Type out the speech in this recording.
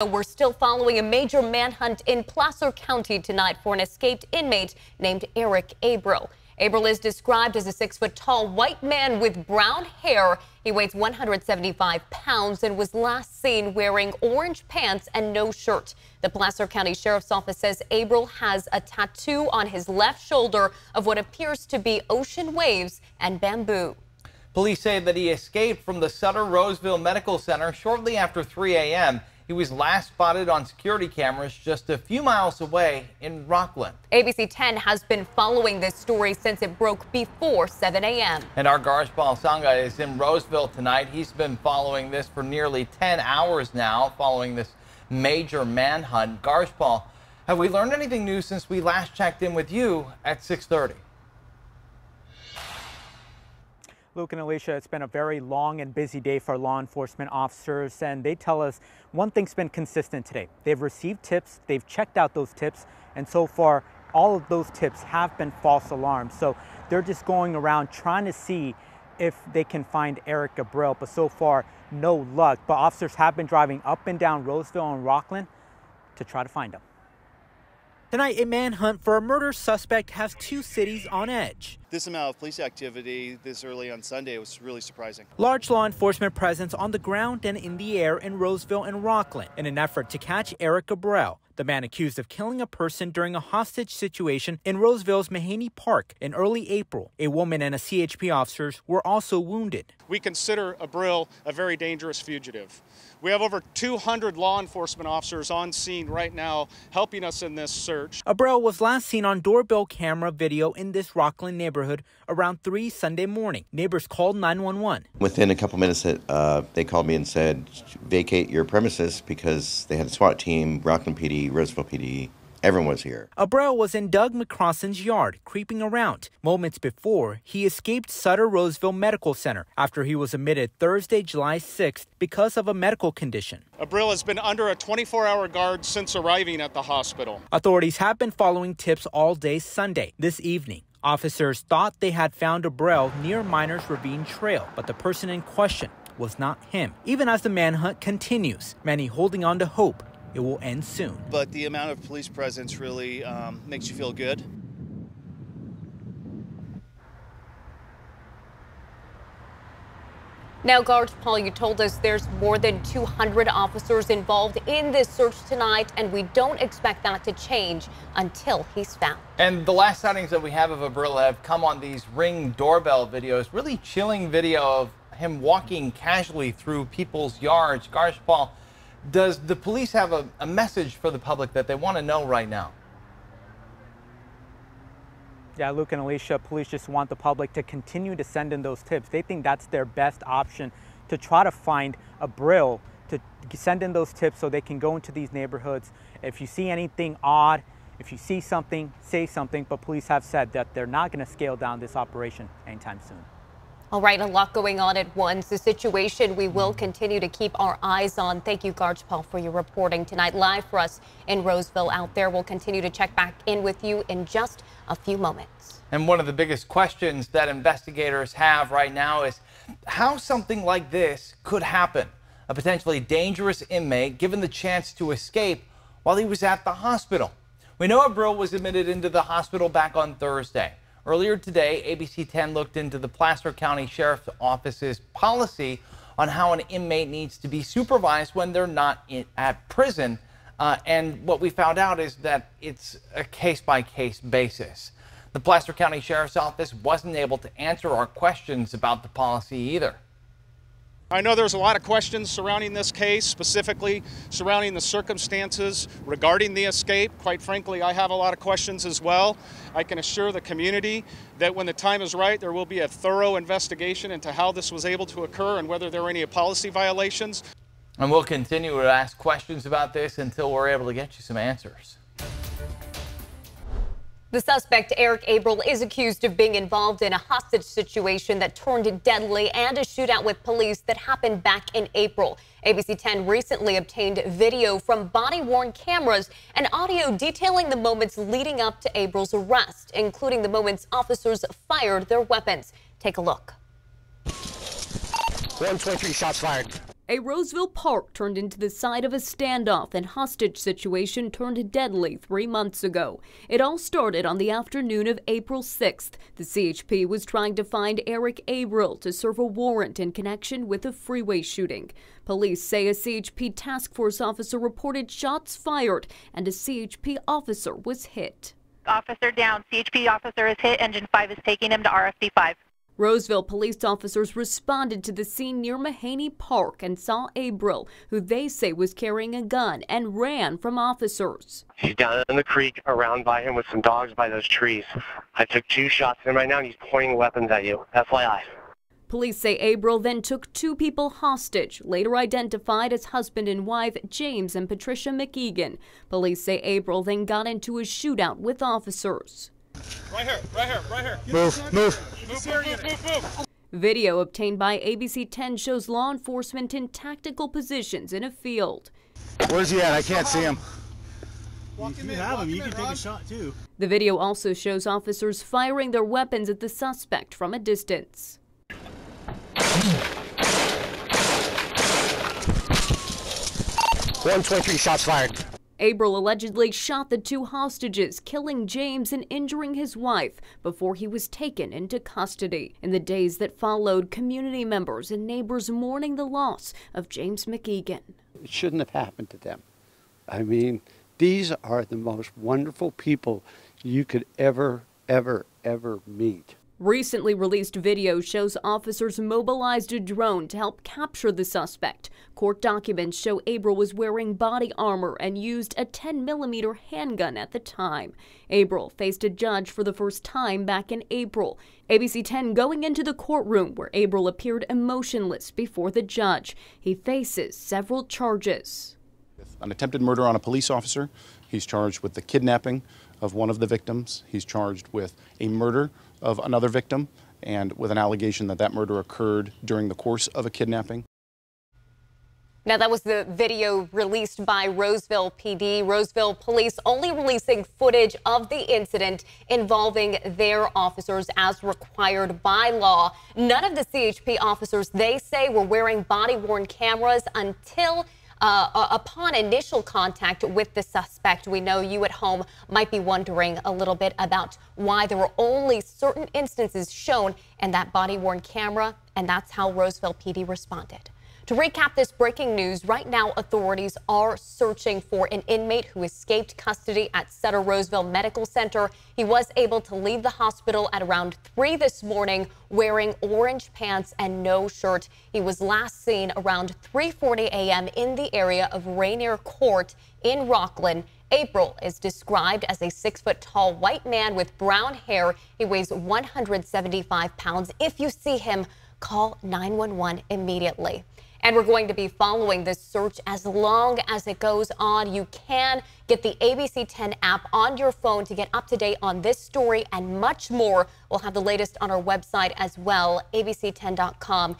We're still following a major manhunt in Placer County tonight for an escaped inmate named Eric Abril. Abril is described as a 6-foot-tall white man with brown hair. He weighs 175 pounds and was last seen wearing orange pants and no shirt. The Placer County Sheriff's Office says Abril has a tattoo on his left shoulder of what appears to be ocean waves and bamboo. Police say that he escaped from the Sutter Roseville Medical Center shortly after 3 a.m. He was last spotted on security cameras just a few miles away in Rocklin. ABC 10 has been following this story since it broke before 7 a.m. And our Garshpal Sangha is in Roseville tonight. He's been following this for nearly 10 hours now, following this major manhunt. Garshpal, have we learned anything new since we last checked in with you at 6:30? Luke and Alicia, it's been a very long and busy day for law enforcement officers, and they tell us one thing's been consistent today. They've received tips, they've checked out those tips, and so far all of those tips have been false alarms. So they're just going around trying to see if they can find Eric Abril, but so far no luck. But officers have been driving up and down Roseville and Rocklin to try to find him. Tonight, a manhunt for a murder suspect has two cities on edge. This amount of police activity this early on Sunday was really surprising. Large law enforcement presence on the ground and in the air in Roseville and Rocklin in an effort to catch Eric Abril, the man accused of killing a person during a hostage situation in Roseville's Mahaney Park in early April. A woman and a CHP officers were also wounded. We consider Abril a very dangerous fugitive. We have over 200 law enforcement officers on scene right now helping us in this search. Abril was last seen on doorbell camera video in this Rocklin neighborhood around 3 Sunday morning. Neighbors called 911. Within a couple minutes, they called me and said, vacate your premises, because they had a SWAT team, Rocklin PD, Roseville PD. Everyone was here. Abril was in Doug McCrossan's yard, creeping around. Moments before, he escaped Sutter Roseville Medical Center after he was admitted Thursday, July 6th because of a medical condition. Abril has been under a 24-hour guard since arriving at the hospital. Authorities have been following tips all day Sunday. This evening, officers thought they had found Abril near Miners Ravine Trail, but the person in question was not him. Even as the manhunt continues, many holding on to hope it will end soon. But the amount of police presence really makes you feel good. Now, Garshpal, you told us there's more than 200 officers involved in this search tonight, and we don't expect that to change until he's found. And the last sightings that we have of Abril have come on these Ring doorbell videos, really chilling video of him walking casually through people's yards. Garshpal, does the police have a message for the public that they want to know right now? Yeah, Luke and Alicia, police just want the public to continue to send in those tips. They think that's their best option to try to find Abril, to send in those tips so they can go into these neighborhoods. If you see anything odd, if you see something, say something, but police have said that they're not going to scale down this operation anytime soon. All right, a lot going on at once. The situation we will continue to keep our eyes on. Thank you, Garshpal, for your reporting tonight live for us in Roseville out there. We'll continue to check back in with you in just a few moments. And one of the biggest questions that investigators have right now is how something like this could happen. A potentially dangerous inmate given the chance to escape while he was at the hospital. We know Abril was admitted into the hospital back on Thursday. Earlier today, ABC 10 looked into the Placer County Sheriff's Office's policy on how an inmate needs to be supervised when they're not at prison. And what we found out is that it's a case-by-case basis. The Placer County Sheriff's Office wasn't able to answer our questions about the policy either. I know there's a lot of questions surrounding this case, specifically surrounding the circumstances regarding the escape. Quite frankly, I have a lot of questions as well. I can assure the community that when the time is right, there will be a thorough investigation into how this was able to occur and whether there were any policy violations. And we'll continue to ask questions about this until we're able to get you some answers. The suspect, Eric Abril, is accused of being involved in a hostage situation that turned deadly and a shootout with police that happened back in April. ABC 10 recently obtained video from body-worn cameras and audio detailing the moments leading up to Abril's arrest, including the moments officers fired their weapons. Take a look. 1, 2, 3 shots fired. A Roseville park turned into the site of a standoff and hostage situation turned deadly 3 months ago. It all started on the afternoon of April 6th. The CHP was trying to find Eric Abril to serve a warrant in connection with a freeway shooting. Police say a CHP task force officer reported shots fired and a CHP officer was hit. Officer down. CHP officer is hit. Engine 5 is taking him to RFD 5. Roseville police officers responded to the scene near Mahaney Park and saw Abril, who they say was carrying a gun, and ran from officers. He's down in the creek around by him with some dogs by those trees. I took 2 shots at him right now and he's pointing weapons at you. FYI. Police say Abril then took 2 people hostage, later identified as husband and wife James and Patricia McEgan. Police say Abril then got into a shootout with officers. Right here, right here, right here. Move. Video obtained by ABC 10 shows law enforcement in tactical positions in a field. Where's he at? I can't see him. If you have him, you can take a shot too. The video also shows officers firing their weapons at the suspect from a distance. 123 shots fired. Abril allegedly shot the 2 hostages, killing James and injuring his wife before he was taken into custody. In the days that followed, community members and neighbors mourning the loss of James McEgan. It shouldn't have happened to them. I mean, these are the most wonderful people you could ever meet. Recently released video shows officers mobilized a drone to help capture the suspect. Court documents show Abril was wearing body armor and used a 10mm handgun at the time. Abril faced a judge for the first time back in April. ABC 10 going into the courtroom where Abril appeared emotionless before the judge. He faces several charges. An attempted murder on a police officer. He's charged with the kidnapping of one of the victims. He's charged with a murder of another victim and with an allegation that that murder occurred during the course of a kidnapping. Now, that was the video released by Roseville PD. Roseville police only releasing footage of the incident involving their officers as required by law. None of the CHP officers, they say, were wearing body-worn cameras until upon initial contact with the suspect. We know you at home might be wondering a little bit about why there were only certain instances shown in that body-worn camera, and that's how Roseville PD responded. To recap this breaking news, right now authorities are searching for an inmate who escaped custody at Sutter Roseville Medical Center. He was able to leave the hospital at around 3 this morning wearing orange pants and no shirt. He was last seen around 3:40 a.m. in the area of Rainier Court in Rocklin. Abril is described as a 6-foot-tall white man with brown hair. He weighs 175 pounds. If you see him, call 911 immediately. And we're going to be following this search as long as it goes on. You can get the ABC 10 app on your phone to get up to date on this story and much more. We'll have the latest on our website as well, abc10.com.